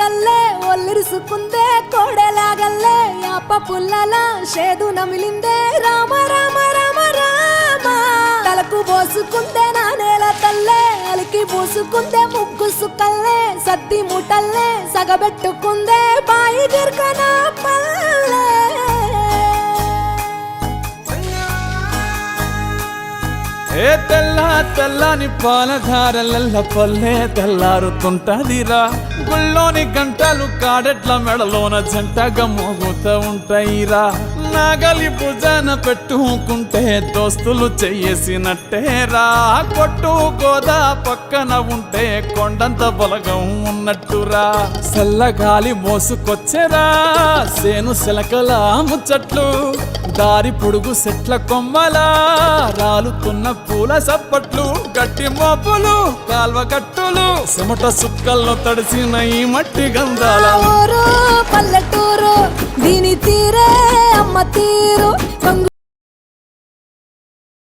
తల్లే ఒల్లిరుసుకుందే కోడెలాగల్లే యాప పుల్లల షేదు నమిలిందే రామ రామ రామ రామ తలకు పోసుకుందే నా నేల తల్లే అలికి పూసుకుందే ముగ్గు సుక్కల్లే సద్ది ముటల్లే సగబెట్టుకుందే బాయి గిర్కన పల్లె ఏ తెల్ల తెల్లని పాలధారలల్ల పల్లె తెల్లారుతుంటదిరా గుళ్ళోని గంటలు కాడెట్ల మెడలోన జంటగా మోగుతూ ఉంటాయిరా నాగలి భుజాన పెట్టుకుంటే దోస్తులు చెయ్యేసినట్టేరా కొట్టు గోదా పక్కన ఉంటే కొండంత బలగం ఉన్నట్టురా చల్లగాలి మోసుకొచ్చెరా సేను శిలకల ముచ్చట్లు దారి పొడుగు సెట్ల కొమ్మలా రాలుతున్న పూల సప్పట్లు గట్టి మోపులు కాల్వ గట్టులు చెమట సుక్కల్లో తడిసిన ఈ మట్టి గంధాల పల్లెటూరు దీని తీరే అమ్మ తీరు